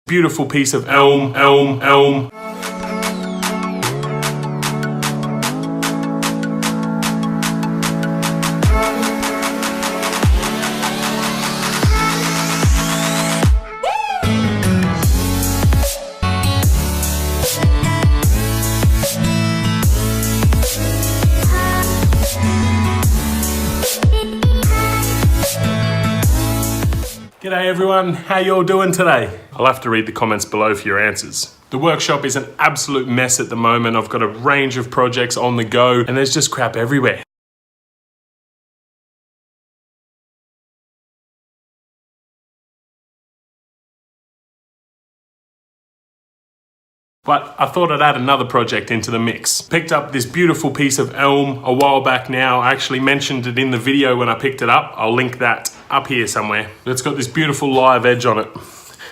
beautiful piece of elm. G'day everyone, how y'all doing today? I'll have to read the comments below for your answers. The workshop is an absolute mess at the moment. I've got a range of projects on the go and there's just crap everywhere. But I thought I'd add another project into the mix. Picked up this beautiful piece of elm a while back now. I actually mentioned it in the video when I picked it up. I'll link that up here somewhere. It's got this beautiful live edge on it.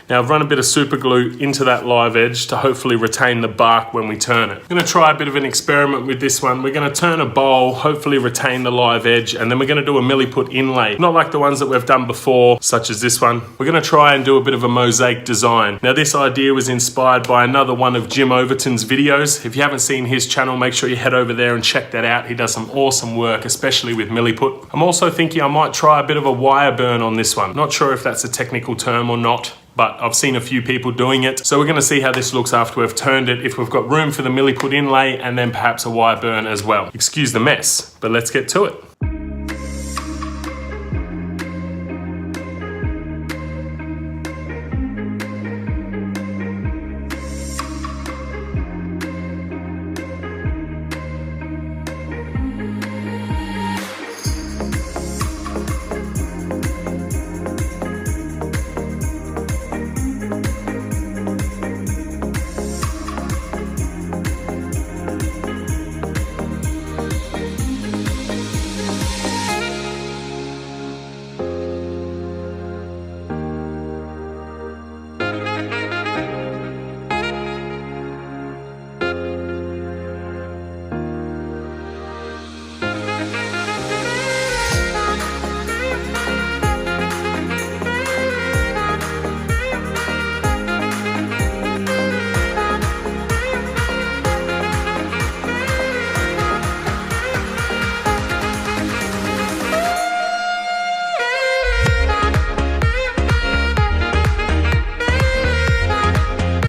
Now I've run a bit of super glue into that live edge to hopefully retain the bark when we turn it. I'm gonna try a bit of an experiment with this one. We're gonna turn a bowl, hopefully retain the live edge, and then we're gonna do a Milliput inlay. Not like the ones that we've done before, such as this one. We're gonna try and do a bit of a mosaic design. Now this idea was inspired by another one of Jim Overton's videos. If you haven't seen his channel, make sure you head over there and check that out. He does some awesome work, especially with Milliput. I'm also thinking I might try a bit of a wire burn on this one. Not sure if that's a technical term or not, but I've seen a few people doing it. So we're gonna see how this looks after we've turned it, if we've got room for the Milliput inlay, and then perhaps a wire burn as well. Excuse the mess, but let's get to it.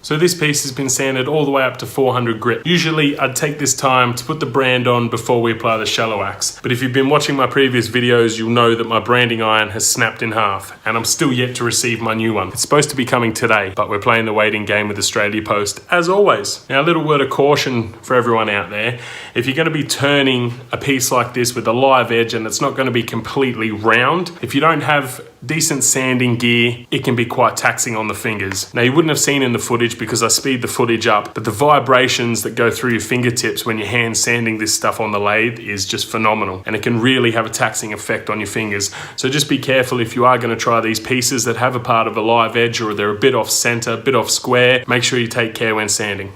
So this piece has been sanded all the way up to 400 grit. Usually I'd take this time to put the brand on before we apply the shallow axe. But if you've been watching my previous videos, you'll know that my branding iron has snapped in half and I'm still yet to receive my new one. It's supposed to be coming today, but we're playing the waiting game with Australia Post as always. Now a little word of caution for everyone out there. If you're gonna be turning a piece like this with a live edge and it's not gonna be completely round, if you don't have decent sanding gear, it can be quite taxing on the fingers. Now you wouldn't have seen in the footage because I speed the footage up, but the vibrations that go through your fingertips when you're hand sanding this stuff on the lathe is just phenomenal, and it can really have a taxing effect on your fingers. So just be careful if you are going to try these pieces that have a part of a live edge or they're a bit off center, a bit off square. Make sure you take care when sanding.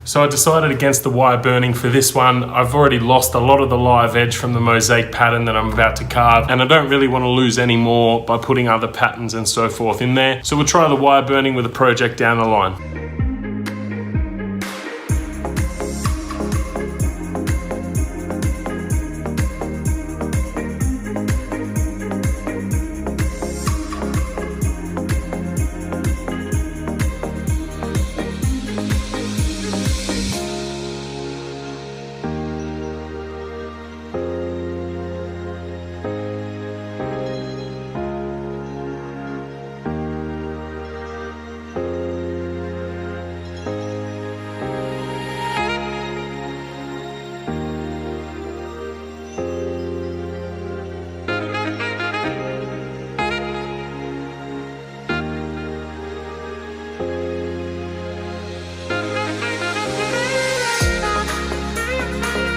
So I decided against the wire burning for this one. I've already lost a lot of the live edge from the mosaic pattern that I'm about to carve, and I don't really want to lose any more by putting other patterns and so forth in there. So we'll try the wire burning with a project down the line.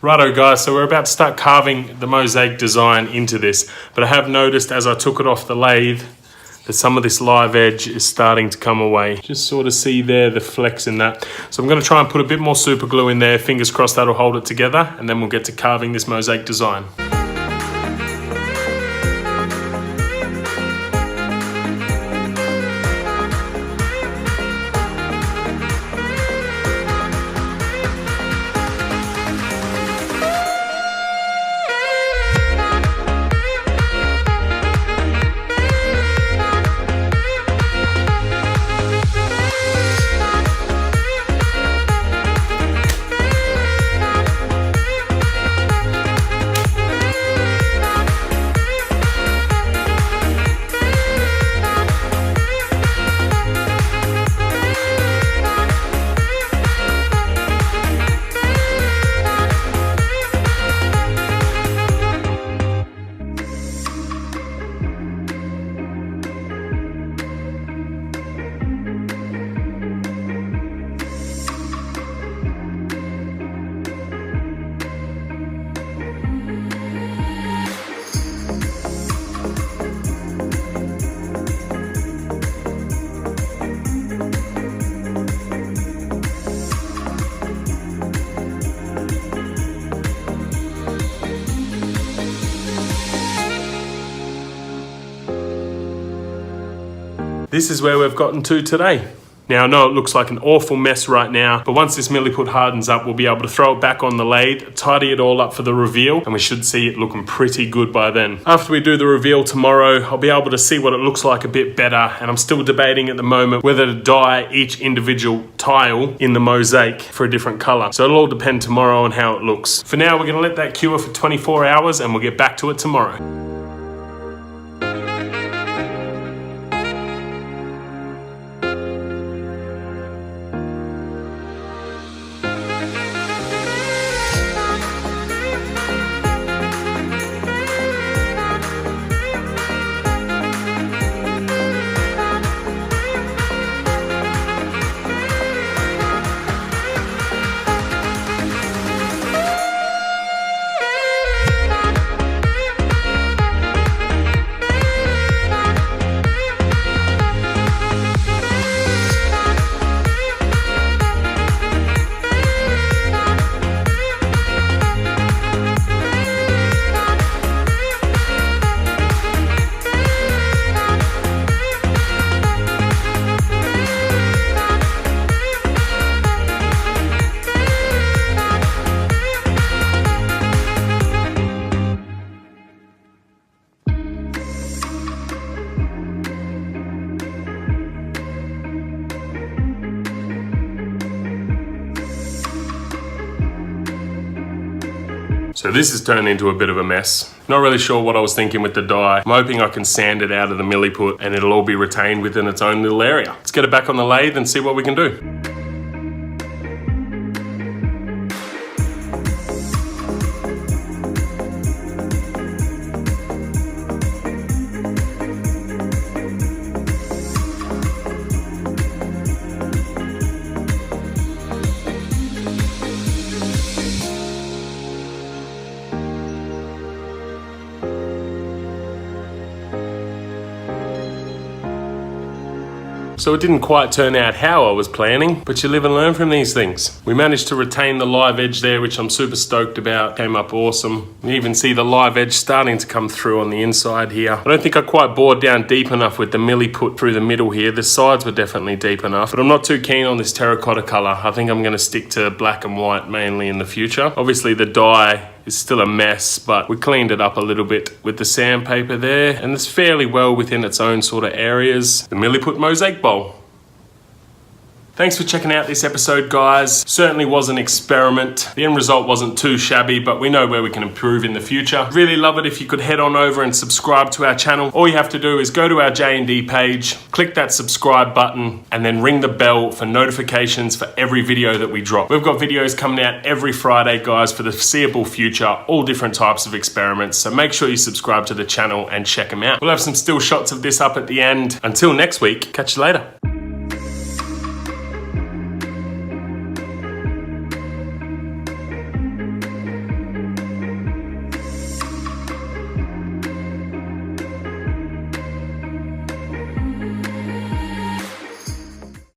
Righto guys, so we're about to start carving the mosaic design into this, but I have noticed as I took it off the lathe that some of this live edge is starting to come away. Just sort of see there the flex in that. So I'm going to try and put a bit more super glue in there. Fingers crossed that'll hold it together, and then we'll get to carving this mosaic design. This is where we've gotten to today. Now I know it looks like an awful mess right now, but once this Milliput hardens up, we'll be able to throw it back on the lathe, tidy it all up for the reveal, and we should see it looking pretty good by then. After we do the reveal tomorrow, I'll be able to see what it looks like a bit better, and I'm still debating at the moment whether to dye each individual tile in the mosaic for a different color. So it'll all depend tomorrow on how it looks. For now, we're gonna let that cure for 24 hours and we'll get back to it tomorrow. So this has turned into a bit of a mess. Not really sure what I was thinking with the dye. I'm hoping I can sand it out of the Milliput and it'll all be retained within its own little area. Let's get it back on the lathe and see what we can do. So it didn't quite turn out how I was planning, but you live and learn from these things. We managed to retain the live edge there, which I'm super stoked about. Came up awesome. You even see the live edge starting to come through on the inside here. I don't think I quite bored down deep enough with the Milliput through the middle here. The sides were definitely deep enough, but I'm not too keen on this terracotta color. I think I'm gonna stick to black and white mainly in the future. Obviously the dye is still a mess, but we cleaned it up a little bit with the sandpaper there, and it's fairly well within its own sort of areas. The Milliput mosaic bowl. Thanks for checking out this episode, guys. Certainly was an experiment. The end result wasn't too shabby, but we know where we can improve in the future. Really love it if you could head on over and subscribe to our channel. All you have to do is go to our J&D page, click that subscribe button, and then ring the bell for notifications for every video that we drop. We've got videos coming out every Friday, guys, for the foreseeable future, all different types of experiments. So make sure you subscribe to the channel and check them out. We'll have some still shots of this up at the end. Until next week, catch you later.